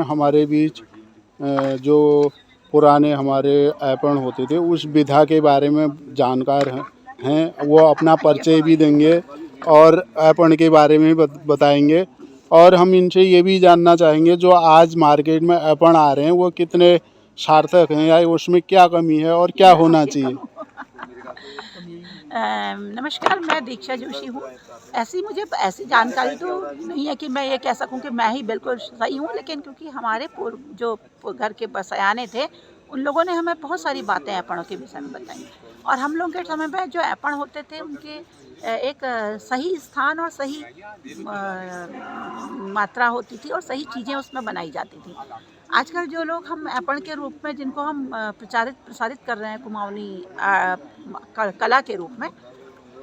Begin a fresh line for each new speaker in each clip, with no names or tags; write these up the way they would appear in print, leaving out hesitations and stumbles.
हमारे बीच जो पुराने हमारे ऐपण होते थे उस विधा के बारे में जानकार हैं वो अपना परिचय भी देंगे और ऐपण के बारे में बताएंगे। और हम इनसे ये भी जानना चाहेंगे जो आज मार्केट में ऐपण आ रहे हैं वो कितने सार्थक हैं या उसमें क्या कमी है और क्या होना चाहिए।
नमस्कार, मैं दीक्षा जोशी हूँ। मुझे ऐसी जानकारी तो नहीं है कि मैं ये कह सकूं कि मैं ही बिल्कुल सही हूँ, लेकिन क्योंकि हमारे जो घर के बसयाने थे उन लोगों ने हमें बहुत सारी बातें ऐपणों के विषय में बताई। और हम लोगों के समय में जो ऐपण होते थे उनके एक सही स्थान और सही मात्रा होती थी और सही चीज़ें उसमें बनाई जाती थी। आजकल जो लोग हम ऐपण के रूप में जिनको हम प्रसारित कर रहे हैं कुमाऊनी कला के रूप में,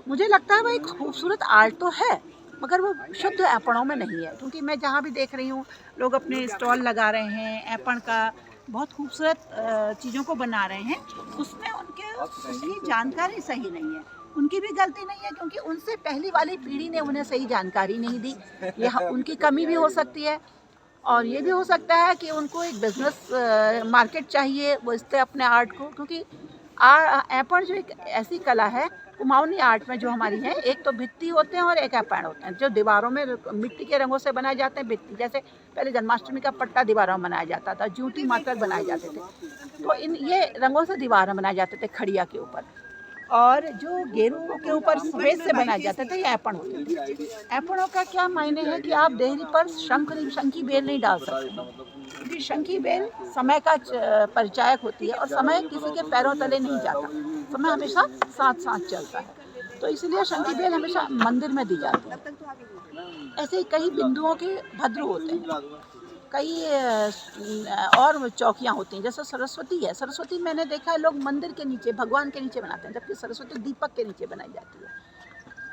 मुझे लगता है वो एक खूबसूरत आर्ट तो है मगर वो शुद्ध ऐपणों में नहीं है। क्योंकि मैं जहाँ भी देख रही हूँ लोग अपने स्टॉल लगा रहे हैं ऐपण का, बहुत खूबसूरत चीज़ों को बना रहे हैं, उसमें उनकी जानकारी सही नहीं है। उनकी भी गलती नहीं है क्योंकि उनसे पहली वाली पीढ़ी ने उन्हें सही जानकारी नहीं दी। यह उनकी कमी भी हो सकती है और ये भी हो सकता है कि उनको एक बिजनेस मार्केट चाहिए वो इससे अपने आर्ट को, क्योंकि ऐपण जो एक ऐसी कला है कुमाऊनी आर्ट में जो हमारी है, एक तो भित्ती होते हैं और एक ऐपण होते हैं जो दीवारों में मिट्टी के रंगों से बनाए जाते हैं। भित्ती जैसे पहले जन्माष्टमी का पट्टा दीवारों में बनाया जाता था, जूटी मात्र बनाए जाते थे, तो ये रंगों से दीवार बनाए जाते थे खड़िया के ऊपर। और जो गेरू के ऊपर सफेद से बनाए जाते थे ये ऐपण होते थे। ऐपणों का क्या मायने है कि आप देहरी पर शंखी बेल नहीं डाल सकते, क्योंकि शंखी बेल समय का परिचायक होती है और समय किसी के पैरों तले नहीं जाता, समय हमेशा साथ साथ चलता है, तो इसलिए शंखी बेल हमेशा मंदिर में दी जाती है। ऐसे ही कई बिंदुओं के भद्र होते हैं, कई और चौकियाँ होती हैं। जैसे सरस्वती है, सरस्वती मैंने देखा है लोग मंदिर के नीचे भगवान के नीचे बनाते हैं, जबकि सरस्वती दीपक के नीचे बनाई जाती है।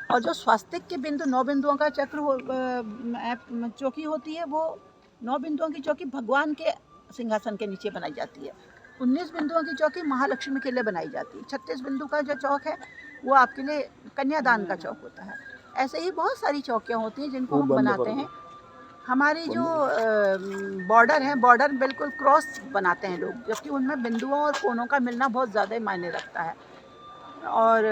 और जो स्वास्तिक के बिंदु 9 बिंदुओं का चौकी होती है, वो 9 बिंदुओं की चौकी भगवान के सिंहासन के नीचे बनाई जाती है। 19 बिंदुओं की चौकी महालक्ष्मी के लिए बनाई जाती है। 36 बिंदु का जो चौक है वो आपके लिए कन्यादान का चौक होता है। ऐसे ही बहुत सारी चौकियाँ होती हैं जिनको हम बनाते हैं। हमारी जो बॉर्डर है, बॉर्डर बिल्कुल क्रॉस बनाते हैं लोग, जबकि उनमें बिंदुओं और कोनों का मिलना बहुत ज़्यादा मायने रखता है। और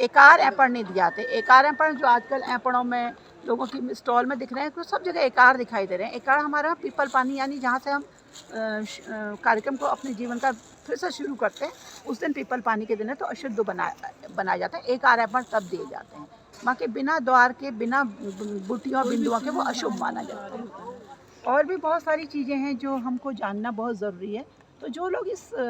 एकार ऐपण नहीं दिए जाते। एकार ऐपण जो आजकल ऐपणों में लोगों की स्टॉल में दिख रहे हैं, तो सब जगह एकार दिखाई दे रहे हैं। एकार हमारा पीपल पानी, यानी जहाँ से हम कार्यक्रम को अपने जीवन का फिर से शुरू करते हैं, उस दिन पीपल पानी के दिन है तो अशुद्ध बनाया जाता है। एकार ऐपण तब दिए जाते हैं, बाकी बिना द्वार के, बिना बूटियों बिंदुओं के वो अशुभ माना जाता है। और भी बहुत सारी चीज़ें हैं जो हमको जानना बहुत ज़रूरी है। तो जो लोग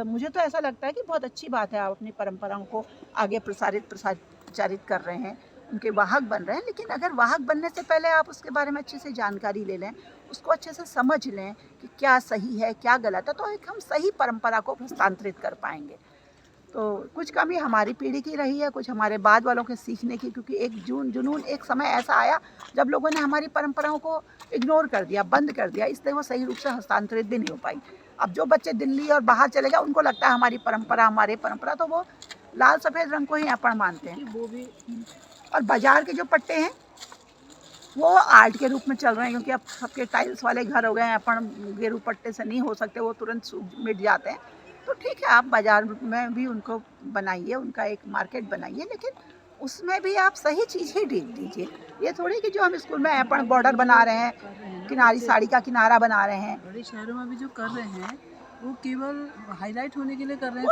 मुझे तो ऐसा लगता है कि बहुत अच्छी बात है आप अपनी परंपराओं को आगे प्रचारित कर रहे हैं, उनके वाहक बन रहे हैं, लेकिन अगर वाहक बनने से पहले आप उसके बारे में अच्छे से जानकारी ले लें, उसको अच्छे से समझ लें कि क्या सही है क्या गलत है, तो एक हम सही परंपरा को हस्तांतरित कर पाएंगे। तो कुछ कमी हमारी पीढ़ी की रही है, कुछ हमारे बाद वालों के सीखने की, क्योंकि एक जुनून एक समय ऐसा आया जब लोगों ने हमारी परंपराओं को इग्नोर कर दिया, बंद कर दिया, इसलिए वो सही रूप से हस्तांतरित भी नहीं हो पाई। अब जो बच्चे दिल्ली और बाहर चले गए, उनको लगता है हमारी परंपरा, तो वो लाल सफ़ेद रंग को ही ऐपण मानते हैं। वो भी, और बाजार के जो पट्टे हैं वो आर्ट के रूप में चल रहे हैं, क्योंकि अब सबके टाइल्स वाले घर हो गए हैं, ऐपण गेरू पट्टे से नहीं हो सकते, वो तुरंत मिट जाते हैं। तो ठीक है, आप बाज़ार में भी उनको बनाइए, उनका एक मार्केट बनाइए, लेकिन उसमें भी आप सही चीज़ ही दीजिए। ये थोड़ी कि जो हम स्कूल में ऐपण बॉर्डर बना रहे हैं, किनारी साड़ी का किनारा बना रहे हैं।
बड़े शहरों में भी जो कर रहे हैं वो केवल हाईलाइट होने के लिए कर रहे हैं,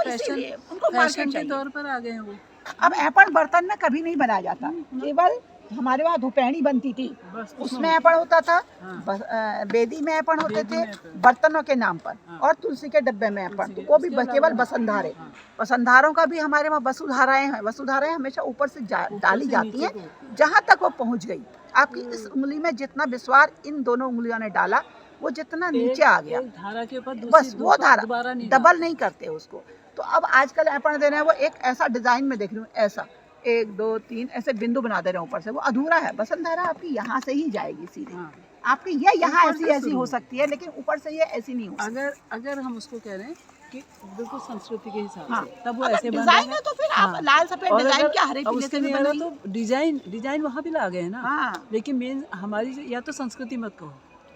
फैशन के तौर पर आ गए हैं वो।
अब ऐपण बर्तन में कभी नहीं बनाया जाता, केवल हमारे वहाँ धुपैणी बनती थी, उसमें ऐपण होता था। बेदी में ऐपण होते थे बर्तनों के नाम पर, और तुलसी के डब्बे में ऐपण, वो भी केवल वसुंधारे। वसुंधारों का भी हमारे वहाँ वसुधाराएं हैं। वसुधाराएं हमेशा ऊपर से डाली जाती हैं जहाँ तक वो पहुँच गई। आपकी इस उंगली में जितना विस्वार इन दोनों उंगलियों ने डाला, वो जितना नीचे आ गया,
धारा के ऊपर
बस वो धारा डबल नहीं करते उसको। तो अब आजकल ऐपण दे रहे हैं, वो एक ऐसा डिजाइन में देख रही हूँ, ऐसा 1 2 3 ऐसे बिंदु बना दे रहे हैं ऊपर से, वो अधूरा है। वसुंधरा आपकी यहाँ से ही जाएगी सीधे, आपकी ये यहाँ ऐसी हो सकती है, लेकिन ऊपर से ये ऐसी नहीं हो सकती।
अगर हम उसको कह रहे हैं कि बिल्कुल संस्कृति के हिसाब से, तब वो ऐसे
डिजाइन है, तो फिर आप लाल सफेद डिजाइन क्या हरे पीले से भी
तो डिजाइन वहाँ भी ला गए हैं ना। लेकिन मेन हमारी या तो संस्कृति मत कहो,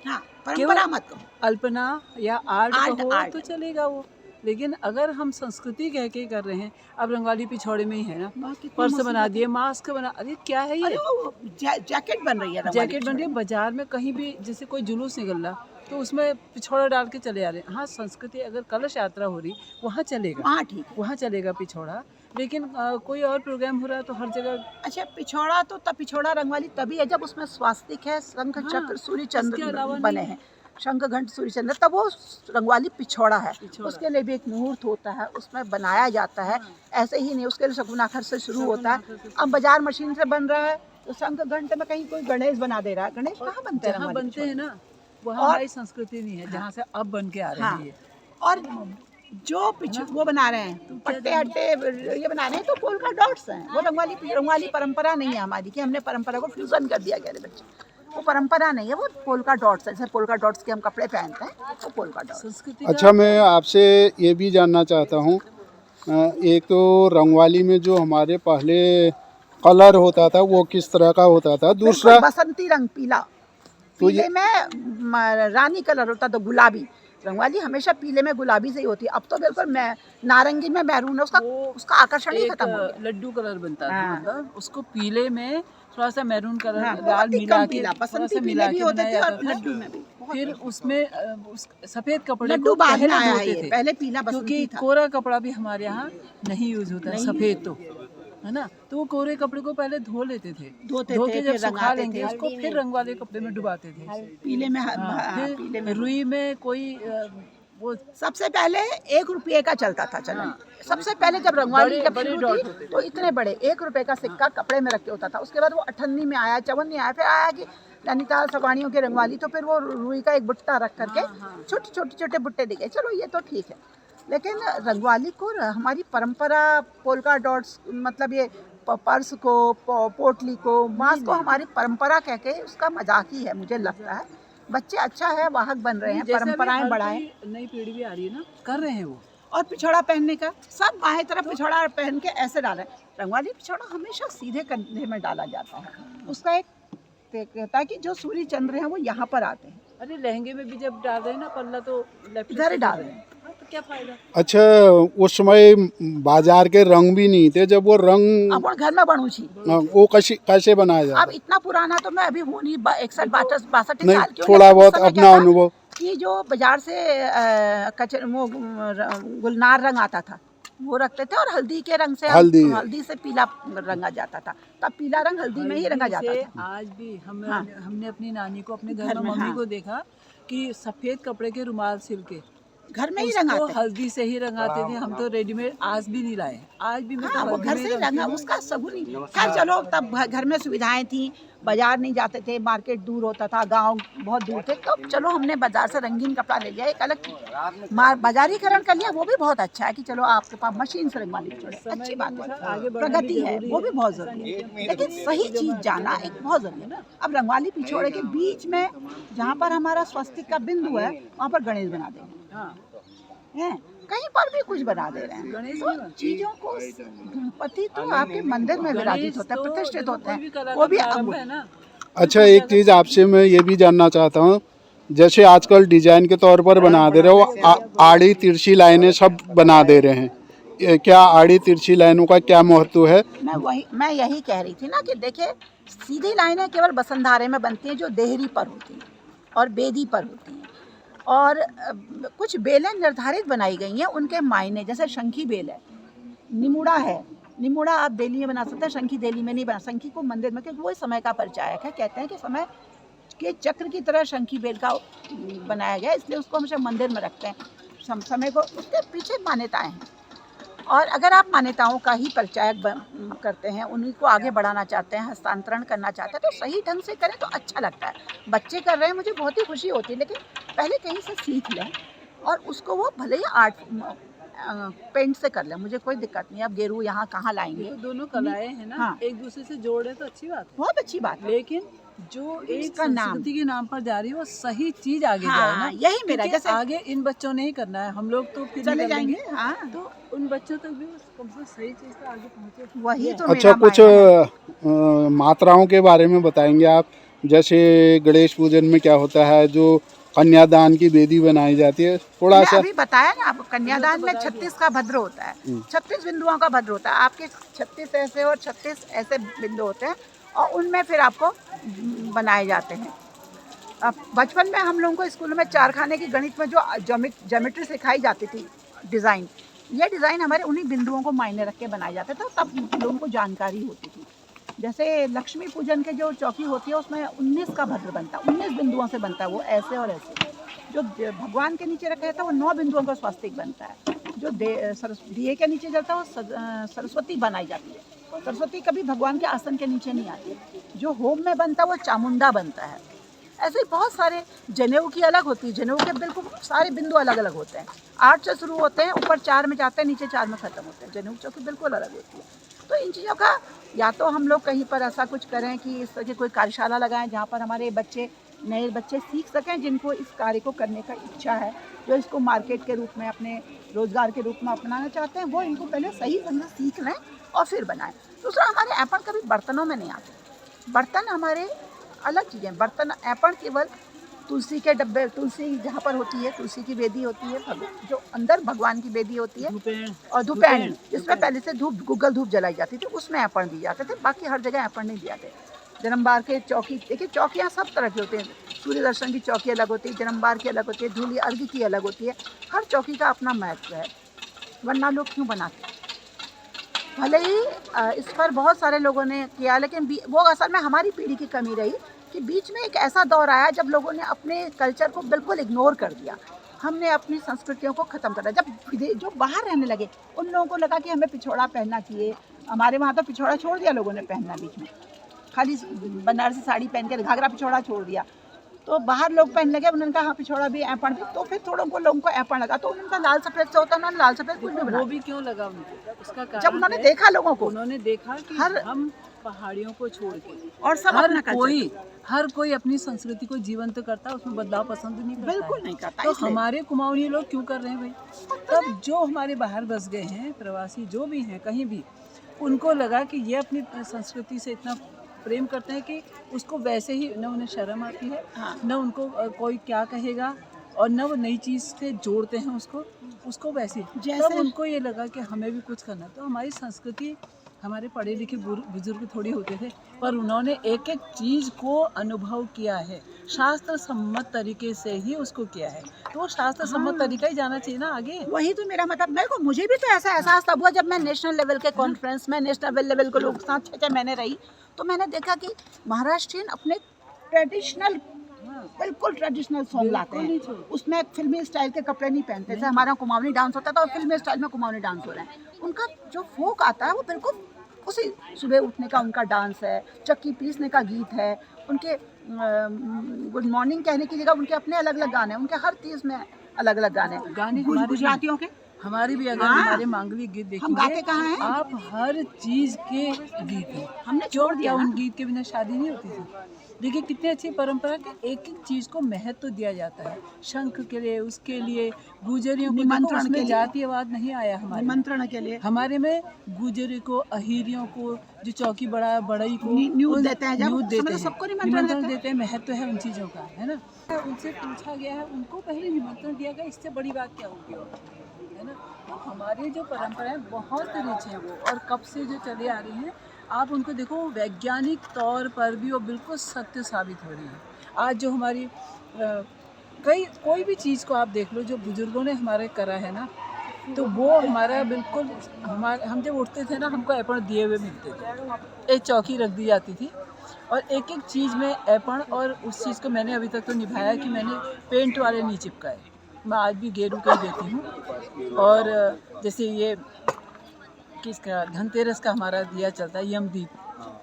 हाँ, परंपरा मत कहो।
अल्पना या आर्ट कहो
आर्ट।
तो चलेगा वो, लेकिन अगर हम संस्कृति कह के कर रहे हैं, अब रंगवाली पिछौड़े में ही है ना, पर्स बना दिए, मास्क बना, अरे क्या है ये,
अरे वो जैकेट बन रही है, रंगवाली
जैकेट बन रही है। बाजार में कहीं भी जैसे कोई जुलूस निकल रहा तो उसमें पिछौड़ा डाल के चले आ रहे हैं। हाँ, संस्कृति अगर कलश यात्रा हो रही वहाँ चलेगा,
हाँ ठीक है।
वहाँ चलेगा पिछौड़ा, लेकिन कोई और प्रोग्राम हो रहा है तो हर जगह।
अच्छा, पिछौड़ा तो तब पिछौड़ा रंगवाली तभी है जब उसमें स्वास्तिक है, शंख
हाँ,
चक्र सूर्य
इसके
चंद्र
अलावा
बने
नहीं।
हैं, शंख घंट सूर्य चंद्र, तब वो रंगवाली पिछौड़ा है।
पिछौड़ा।
उसके लिए भी एक मुहूर्त होता है, उसमें बनाया जाता है। ऐसे ही नहीं, उसके लिए शगुनाखर से शुरू होता है। अब बाजार मशीन से बन रहा है तो शंख घंट में कहीं कोई गणेश बना दे रहा है। गणेश कहाँ बनते हैं?
जहाँ
रंगवाली
बनते हैं ना वहाँ
और-
हमारी संस्कृति नहीं है, जहाँ से अब बन के आ रहे
हाँ।
हैं ये।
और जो वो बना रहे हैं पट्टे हट्टे ये बना रहे हैं तो पोल का डॉट्स हैं। वो रंगवाली परंपरा नहीं है हमारी कि हमने परंपरा को फ्यूजन कर दिया गया बच्चे। वो परंपरा नहीं है, वो पोलका डॉट्स है। जैसे पोलका डॉट्स के हम कपड़े पहनते हैं वो पोलका डॉट्स।
संस्कृति
अच्छा, मैं आपसे ये भी जानना चाहता हूँ, एक तो रंगवाली में जो हमारे पहले कलर होता था वो किस तरह का होता था, दूसरा
बसंती रंग पीला,
तो
पीले में रानी कलर होता तो गुलाबी। रंगवाली हमेशा पीले में गुलाबी से ही होती है। अब तो बिल्कुल नारंगी में मैरून है, उसका आकर्षण ही खत्म हो गया।
लड्डू कलर बनता था,
हाँ।
मतलब उसको पीले में थोड़ा सा मैरून कलर
हाँ,
लाल
बहुत ही
मिला
कम
के
पीला,
थोड़ा
बसंती
सा
पीले
मिला
भी
के
होते
बनाया
थे और
जाता था।
लड्डू में भी बहुत
फिर
ही-
उसमें उस सफेद कपड़े
लड्डू
को
बाद में
पहले
आया है
धोते
ये,
थे,
पहले पीला बसंती
क्योंकि
था।
कोरा कपड़ा भी हमारे यहाँ नहीं यूज होता है,
नहीं।
सफेद तो है ना, तो वो कोरे कपड़े को पहले धो लेते थे,
धोते
धो
थे,
के
फिर
जब सुखा
रंगाते
लेंगे
थे।
उसको फिर रंग वाले कपड़े में डुबाते थे।
पीले में
हाँ,
पीले में
फिर रुई में कोई वो
सबसे पहले 1 रुपये का चलता था चलन।
हाँ।
सबसे पहले जब रंगवाली
बड़े-
जब
बड़े
शुरू
डॉट
थी
होते थे।
तो इतने बड़े 1 रुपये का सिक्का कपड़े में रखे होता था। उसके बाद वो अठन्नी में आया, चवन्नी आया, फिर आया कि नैनीताल सवाणियों की रंगवाली, तो फिर वो रुई का एक बुट्टा रख करके छोटे छोटे छोटे बुट्टे दिखे। चलो ये तो ठीक है, लेकिन रंगवाली को हमारी परंपरा पोलका डॉट्स मतलब ये पर्स को पोटली को मास्क को हमारी परंपरा कह के उसका मजाक ही है मुझे लगता है। बच्चे अच्छा है वाहक बन रहे हैं,
जैसे अभी
परंपराएं
हर
बढ़ाएं।
कोई नई पीढ़ी भी आ रही है ना, कर रहे हैं वो।
और पिछौड़ा पहनने का सब बाएं तरफ पिछौड़ा पहन के ऐसे डालें। रंगवाली पिछौड़ा हमेशा सीधे कंधे में डाला जाता है। उसका एक कहता है कि जो सूर्य चंद्र हैं वो यहाँ पर आते हैं,
अरे लहंगे में भी जब डाल रहे हैं ना पल्ला तो लेफ्ट
इधर ही डाल रहे हैं।
तो क्या फायदा।
अच्छा, उस समय बाजार के रंग भी नहीं थे, जब वो रंग
अब घर में बनू छी।
वो कैसे बनाया जाता?
अब इतना पुराना तो मैं अभी हूँ नहीं, 61 62
नहीं,
साल की हूँ,
थोड़ा
लेकिन उस
बहुत
समय
अपना
क्या था
अनुभव।
कि जो बाजार से वो गुलनार रंग आता था वो रखते थे, और हल्दी के रंग से हल्दी से पीला रंगा जाता था। तब पीला रंग हल्दी में ही रंगा जाता था।
आज भी
हाँ।
हमने अपनी नानी को अपने
घर
घर में
में,
मम्मी
हाँ।
को देखा कि सफेद कपड़े के रुमाल सिल के
घर में ही
उसको
रंगाते थे।
हल्दी से ही रंगाते थे। हम तो रेडीमेड आज भी नहीं लाए, आज भी मैं तो
हाँ, वो
हल्दी
घर
में
से
ही
ही रंगा,
रंगती हूँ।
उसका सगुन ही। खैर चलो, तब घर में सुविधाएं थी, बाजार नहीं जाते थे, मार्केट दूर होता था, गांव बहुत दूर थे, तो चलो हमने बाजार से रंगीन कपड़ा ले लिया, एक अलग बाजारीकरण कर लिया, वो भी बहुत अच्छा है कि चलो आपके पास मशीन से रंगवा ली, अच्छी बात है,
आगे बढ़ना भी
प्रगति है,
जरूरी
वो भी बहुत जरूरी है। लेकिन सही चीज जाना एक बहुत जरूरी है ना। अब रंगवाली पिछोड़े के बीच में जहाँ पर हमारा स्वस्तिक का बिंदु है वहाँ पर गणेश बना देंगे,
हाँ,
हैं कहीं पर भी कुछ बना दे रहे हैं।
गणेश
तो
भी
चीजों को गणपति तो आपके मंदिर में विराजित होता है,
तो
प्रतिष्ठित होते
कोई भी कला
हैं,
का
वो भी
प्रारंभ
अमूल्य
है ना।
अच्छा, एक चीज़ आपसे मैं ये भी जानना चाहता हूँ, जैसे आजकल डिजाइन के तौर पर बना दे रहे हो, आड़ी तिरछी लाइनें सब बना दे रहे हैं, क्या आड़ी तिरछी लाइनों का क्या महत्व है?
मैं यही कह रही थी ना कि देखिए, सीधी लाइनें केवल बसंतधारे में बनती हैं जो देहरी पर होती हैं और बेदी पर होती हैं, और कुछ बेलें निर्धारित बनाई गई हैं, उनके मायने, जैसे शंखी बेल है, निमुड़ा है, निमुड़ा आप देली में बना सकते हैं, शंखी देली में नहीं बना। शंखी को मंदिर में, क्योंकि वो समय का परिचायक है, कहते हैं कि समय के चक्र की तरह शंखी बेल का बनाया गया, इसलिए उसको हमेशा मंदिर में रखते हैं। समय को उसके पीछे मान्यताएं हैं, और अगर आप मान्यताओं का ही परिचायक करते हैं, उन्हीं को आगे बढ़ाना चाहते हैं, हस्तांतरण करना चाहते हैं, तो सही ढंग से करें तो अच्छा लगता है। बच्चे कर रहे हैं, मुझे बहुत ही खुशी होती है, लेकिन पहले कहीं से सीख लें और उसको वो भले ही आर्ट पेंट से कर लें, मुझे कोई दिक्कत नहीं। अब गेरू यहाँ कहाँ लाएंगे,
तो दोनों कलाएं हैं ना,
हाँ।
एक दूसरे से जोड़े तो अच्छी बात है,
बहुत अच्छी बात है।
लेकिन जो एक
इसका नाम-
संस्कृति के नाम पर जा रही है वो सही चीज आगे
हाँ,
जाए ना।
यही मेरा,
क्योंकि
जैसे
आगे इन बच्चों ने ही करना है, हम लोग तो फिर
चले
भी कर लेंगे।
जाएंगे, हाँ,
तो उन बच्चों तक भी कम से कम सही चीज तो आगे पहुंचे।
वही तो
अच्छा,
मेरा
कुछ
मायना है।
मात्राओं के बारे में बताएंगे आप, जैसे गणेश पूजन में क्या होता है, जो कन्यादान की वेदी बनाई जाती है, थोड़ा
मैं
सा
अभी बताया ना आपको, कन्यादान में 36 का भद्र होता है, 36 बिंदुओं का भद्र होता है। आपके 36 ऐसे और 36 ऐसे बिंदु होते हैं और उनमें फिर आपको बनाए जाते हैं। अब बचपन में हम लोगों को स्कूल में चारखाने की गणित में जो ज्योमेट्री सिखाई जाती थी, डिज़ाइन, ये डिज़ाइन हमारे उन्हीं बिंदुओं को मायने रख के बनाए जाते थे, तब लोगों को जानकारी होती थी। जैसे लक्ष्मी पूजन के जो चौकी होती है उसमें 19 का भद्र बनता है, 19 बिंदुओं से बनता है, वो ऐसे और ऐसे। जो भगवान के नीचे रखा जाता है वो 9 बिंदुओं का स्वास्तिक बनता है। जो दिए के नीचे जलता है वो सरस्वती बनाई जाती है। सरस्वती कभी भगवान के आसन के नीचे नहीं आती। जो होम में बनता है वो चामुंडा बनता है। ऐसे ही बहुत सारे, जनेऊ की अलग होती है, जनेऊ के बिल्कुल सारे बिंदु अलग अलग होते हैं। 8 से शुरू होते हैं, ऊपर 4 में जाते हैं, नीचे 4 में ख़त्म होते हैं। जनेऊ चौकी बिल्कुल अलग होती है। तो इन चीज़ों का या तो हम लोग कहीं पर ऐसा कुछ करें कि इस तरह की कोई कार्यशाला लगाएं जहाँ पर हमारे बच्चे, नए बच्चे सीख सकें, जिनको इस कार्य को करने का इच्छा है, जो इसको मार्केट के रूप में, अपने रोज़गार के रूप में अपनाना चाहते हैं, वो इनको पहले सही ढंग से सीख लें और फिर बनाएं। दूसरा, हमारे ऐपण कभी बर्तनों में नहीं आते। बर्तन हमारे अलग चीज़ें, बर्तन ऐपण केवल तुलसी के डब्बे, तुलसी जहाँ पर होती है, तुलसी की वेदी होती है, जो अंदर भगवान की वेदी होती है, और धूपेन, जिसमें पहले से धूप, गुग्गल धूप जलाई जाती थी, उसमें ऐपण दिए जाते थे। बाकी हर जगह ऐपण नहीं दिए जाते। जन्मबार के चौकी, देखिए चौकियाँ सब तरह की होती हैं। सूर्य दर्शन की चौकी अलग होती है, जन्मबार की अलग होती है, धूली अर्घ्य की अलग होती है। हर चौकी का अपना महत्व है, वरना लोग क्यों बनाते हैं। भले ही इस पर बहुत सारे लोगों ने किया, लेकिन वो असल में हमारी पीढ़ी की कमी रही कि बीच में एक ऐसा दौर आया जब लोगों ने अपने कल्चर को बिल्कुल इग्नोर कर दिया। हमने अपनी संस्कृतियों को ख़त्म कर दिया। जब जो बाहर रहने लगे, उन लोगों को लगा कि हमें पिछोड़ा पहनना चाहिए। हमारे वहाँ तो पिछोड़ा छोड़ दिया लोगों ने पहनना, बीच में खाली बनारसी साड़ी पहन के घाघरा पिछोड़ा छोड़ दिया। तो बाहर लोग पहनने लगे, उन्होंने कहा हाँ पिछोड़ा भी ऐपण भी, तो फिर थोड़ा उनको लोगों को ऐपण लगा, तो उनका लाल सफ़ेद से होता है, उन्होंने लाल सफ़ेद कुछ भी बना।
वो भी क्यों लगा उनको? उसका कारण
जब उन्होंने देखा लोगों को,
उन्होंने देखा कि हम पहाड़ियों को छोड़ के
और सब
हर कोई अपनी संस्कृति को जीवंत करता है, उसमें बदलाव पसंद नहीं करता।
बिल्कुल नहीं करता।
तो हमारे कुमाऊनी लोग क्यों कर रहे हैं भाई? तब जो हमारे बाहर बस गए हैं, प्रवासी जो भी हैं कहीं भी, उनको लगा कि ये अपनी संस्कृति से इतना प्रेम करते हैं कि उसको वैसे ही, न उन्हें शर्म आती है, न उनको कोई क्या कहेगा, और न वो नई चीज़ से जोड़ते हैं उसको वैसे। तब उनको ये लगा कि हमें भी कुछ करना। तो हमारी संस्कृति, हमारे पढ़े लिखे बुजुर्ग थोड़ी होते थे, पर उन्होंने एक एक चीज़ को अनुभव किया है, शास्त्र सम्मत तरीके से ही उसको किया है। तो शास्त्र सम्मत तरीका ही जाना चाहिए ना आगे।
वही तो मेरा मतलब, मुझे भी तो ऐसा एहसास तब हुआ जब मैं नेशनल लेवल के कॉन्फ्रेंस में, नेशनल लेवल के लोगों के साथ 6 महीने रही, तो मैंने देखा कि महाराष्ट्रियन अपने ट्रेडिशनल, बिल्कुल ट्रेडिशनल सॉन्ग लाते हैं। उसमें फिल्मी स्टाइल के कपड़े नहीं पहनते। जैसे हमारा कुमाऊनी डांस होता था और फिल्मी स्टाइल में कुमाऊनी डांस हो रहे हैं। उनका जो फोक आता है वो बिल्कुल उसी, सुबह उठने का उनका डांस है, चक्की पीसने का गीत है, उनके गुड मॉर्निंग कहने की जगह उनके अपने अलग अलग गाने हैं, उनके हर चीज़ में अलग अलग गाने गुजरातियों के,
हमारे भी अगर हमारे मांगलिक गीत देखेंगे,
हम गाते कहाँ हैं?
आप हर चीज़ के गीत हैं।
हमने छोड़ दिया
उन गीत के बिना शादी नहीं होती थी। देखिए कितनी अच्छी परंपरा के एक एक चीज़ को महत्व दिया जाता है। शंख के लिए, उसके लिए, गुजरियों को निमंत्रण के लिए, जातिवाद नहीं आया हमारे निमंत्रण के लिए। हमारे में गुजरी को, अहिरियों को, जो चौकी बड़ाई को
न्यूज़ देते हैं,
न्यूज़ देते हैं,
सबको
निमंत्रण देते हैं। महत्व है उन चीज़ों का, है ना। उनसे पूछा गया है, उनको पहले निमंत्रण दिया गया, इससे बड़ी बात क्या होगी, है ना। तो हमारी जो परंपराएं बहुत रिच हैं वो, और कब से जो चले आ रही हैं, आप उनको देखो वैज्ञानिक तौर पर भी वो बिल्कुल सत्य साबित हो रही है। आज जो हमारी कोई भी चीज़ को आप देख लो जो बुज़ुर्गों ने हमारे करा है ना, तो वो हमारा बिल्कुल, हम जब उठते थे ना, हमको ऐपण दिए हुए मिलते थे। एक चौकी रख दी जाती थी और एक एक चीज़ में ऐपण, और उस चीज़ को मैंने अभी तक तो निभाया कि मैंने पेंट वाले नहीं चिपकाए। मैं आज भी गेरू का ही देती हूँ। और जैसे ये किसका धनतेरस का हमारा दिया चलता है, यमदीप,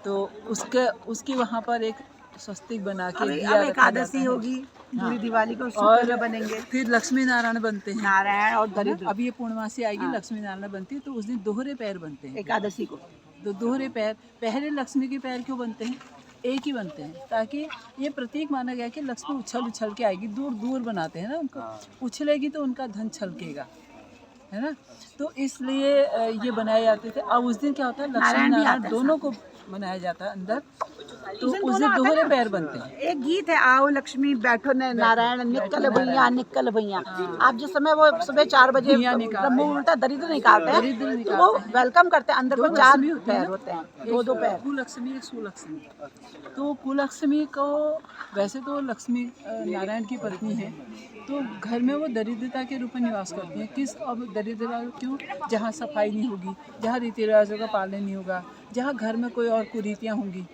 तो उसकी वहाँ पर एक स्वस्तिक बना के दिया,
एकादशी होगी, पूरी दिवाली को
और
बनेंगे,
फिर लक्ष्मी नारायण बनते हैं,
नारायण और दरिद्र।
अब ये पूर्णमासी आएगी, लक्ष्मी नारायण बनती है, तो उस दिन दोहरे पैर बनते हैं
एकादशी को।
तो दोहरे पैर, पहले लक्ष्मी के पैर क्यों बनते हैं? एक ही बनते हैं, ताकि ये प्रतीक माना गया कि लक्ष्मी उछल के आएगी। दूर दूर बनाते हैं ना उनको, उछलेगी तो उनका धन छलकेगा, है ना। तो इसलिए ये बनाए जाते थे। अब उस दिन क्या होता है, लक्ष्मी नारायण दोनों को बनाया जाता है अंदर, तो उससे दोहरे पैर बनते हैं।
एक गीत है, आओ लक्ष्मी बैठो न नारायण निकल भैया निकल भैया। आप जिस समय वो सुबह 4 बजे ब्रह्म उल्टा दरिद्र निकालते हैं तो वो वेलकम करते हैं। अंदर को 4 पैर होते हैं, 2 पैर।
कुलक्ष्मी एक सुलक्ष्मी। तो कुलक्ष्मी को वैसे तो लक्ष्मी नारायण की पत्नी है, तो घर में वो दरिद्रता के रूप में निवास करती है। किस अब दरिद्रता क्यों? जहाँ सफाई नहीं होगी, जहाँ रीति रिवाजों का पालन नहीं होगा, जहाँ घर में कोई और कुरीतियाँ होंगी,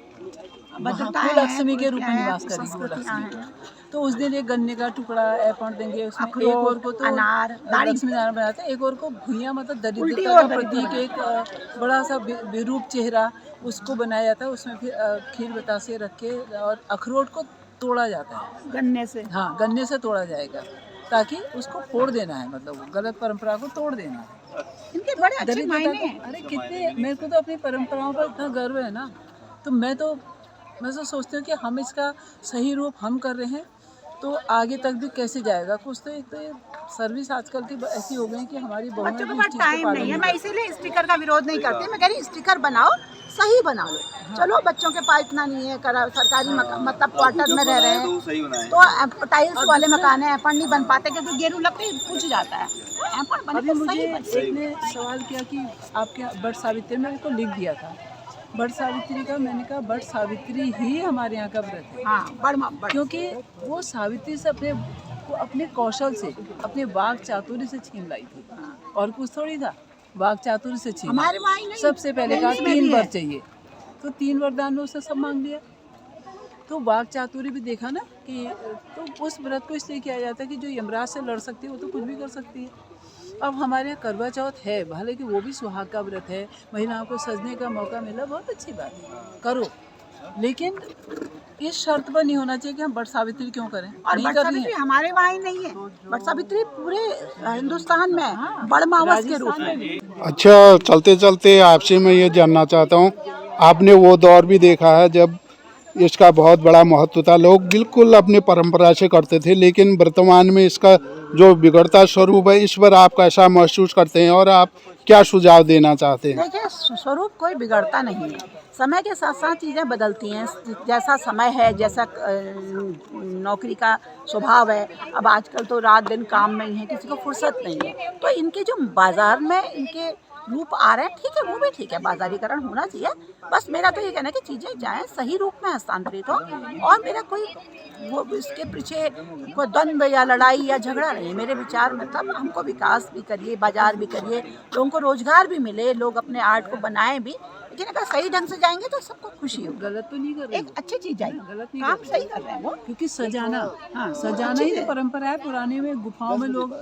लक्ष्मी के रूप में निवास करेगी वो लक्ष्मी। तो उस दिन एक गन्ने का टुकड़ा ऐपण देंगे, उसमें एक और को तो
अनार
लक्ष्मी नारायण बनाते हैं, एक और को भुइयाँ मतलब दरिद्रता का प्रतीक एक बड़ा सा विरूप चेहरा उसको बनाया जाता है। उसमें फिर खीर बतासे रख के और अखरोट को तोड़ा जाता है
गन्ने से।
हाँ, गन्ने से तोड़ा जाएगा ताकि उसको फोड़ देना है, मतलब गलत परंपरा को तोड़ देना है।
इनके बड़े अच्छे मायने हैं।
अरे कितने, मेरे को तो अपनी परंपराओं पर इतना गर्व है ना। तो मैं तो सोचती हूँ कि हम इसका सही रूप हम कर रहे हैं तो आगे तक भी कैसे जाएगा। कुछ तो एक तो ये सर्विस आजकल की ऐसी हो गई कि हमारी बहुएं
बच्चों के
भी
पास
इस चीज़ को
टाइम
पालन
नहीं है।
नहीं
मैं इसीलिए स्टिकर का विरोध नहीं करती। मैं कह रही स्टिकर बनाओ, सही बना लो। चलो बच्चों के पास इतना नहीं है, सरकारी मतलब क्वार्टर में रह रहे हैं तो टाइल्स वाले मकान है, ऐपण नहीं बन पाते क्योंकि गेरू लकड़ी पूछ जाता है। ऐपण बने
अभी
तो
मुझे
सही बने।
एक ने सवाल किया कि आपके बट सावित्री, मैंने को लिख दिया था बट सावित्री का। मैंने कहा बट सावित्री ही हमारे यहाँ का व्रत है।
हाँ, बड़
क्योंकि वो सावित्री से अपने कौशल से, अपने वाक चातुर्य से छीन लाई थी, और कुछ थोड़ी था। वाक चातुर्य से छीन,
हमारे वहाँ ही नहीं,
सबसे पहले कहा
दिल्ली में
3
भी
वर
है।
चाहिए, तो 3 वरदान में उसने सब मांग लिया। तो वाक चातुर्य भी देखा ना कि तो उस व्रत को इसलिए किया जाता है कि जो यमराज से लड़ सकती है वो तो कुछ भी कर सकती है। अब हमारे यहाँ करवा चौथ है, भले कि वो भी सुहाग का व्रत है, महिलाओं को सजने का मौका मिला, बहुत अच्छी बात है, करो। लेकिन इस शर्त पर नहीं होना चाहिए कि हम बट सावित्री क्यों करें।
और
नहीं
बट
कर रही
सावित्री
हैं।
हमारे वहाँ ही नहीं है। बट सावित्री पूरे हिंदुस्तान में है, बड़ मावस के रूप में।
अच्छा, चलते चलते आपसे मैं ये जानना चाहता हूँ, आपने वो दौर भी देखा है जब इसका बहुत बड़ा महत्व था, लोग बिल्कुल अपनी परंपरा से करते थे, लेकिन वर्तमान में इसका जो बिगड़ता स्वरूप है, इस पर आप कैसा महसूस करते हैं और आप क्या सुझाव देना चाहते हैं?
देखिए, स्वरूप कोई बिगड़ता नहीं है, समय के साथ साथ चीज़ें बदलती हैं। जैसा समय है, जैसा नौकरी का स्वभाव है, अब आजकल तो रात दिन काम में ही है, किसी को फुर्सत नहीं है। तो इनके जो बाजार में इनके रूप आ रहे हैं, ठीक है, वो भी ठीक है, बाजारीकरण होना चाहिए। बस मेरा तो ये कहना है कि चीज़ें जाएं, सही रूप में हस्तांतरित हो। और मेरा कोई वो इसके पीछे कोई द्वंद्व या लड़ाई या झगड़ा नहीं है मेरे विचार में। तब हमको विकास भी करिए, बाजार भी करिए, लोगों को रोजगार भी मिले, लोग अपने आर्ट को बनाएं भी, लेकिन अगर सही ढंग से जाएंगे तो सबको खुशी होगी।
गलत तो नहीं कर रही
एक अच्छी चीज आई,
गलत नहीं
काम
कर
सही कर रहे हैं वो।
क्योंकि सजाना,
हाँ,
सजाना
अच्छी
ही
चीज़
तो
है।
परंपरा है। पुराने में गुफाओं में लोग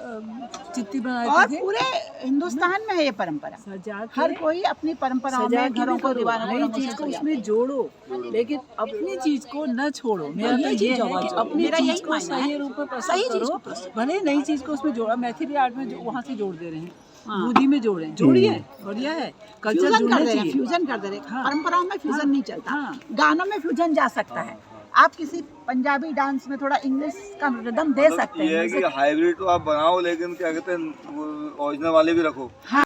चित्ती
और
बनाते थे,
पूरे हिंदुस्तान में है ये परंपरा।
सजा के
हर कोई अपनी परंपराओं
सजा
में
के
घरों
भी
को,
करो,
दीवारों
नई
को
चीज को उसमें जोड़ो, लेकिन अपनी चीज को न छोड़ो। मेरा तो
ये
ये
चीज़
है
जोड़ो,
कि अपनी
मेरा
चीज
यही
को
मानना
सही
है।
रूप में
सही
प्रस्तुत
चीज़ को
करो। भले नई चीज को उसमें जोड़ा, मैथिली आर्ट में वहाँ से जोड़ दे रहे हैं,
हाँ।
बूंदी में जोड़े, जोड़िए, बढ़िया है। कल्चर
फ्यूजन कर
जुड़ना
दे रहे हैं,
चाहिए।
फ्यूजन कर दे रहे हैं।
हाँ।
परंपराओं में फ्यूजन नहीं चलता,
हाँ।
गानों में फ्यूजन जा सकता है। आप किसी पंजाबी डांस में थोड़ा इंग्लिश का रिदम दे सकते
ये
हैं।
है कि हाइब्रिड तो आप बनाओ, लेकिन क्या कहते हैं ओरिजिनल वाले भी रखो।
हाँ।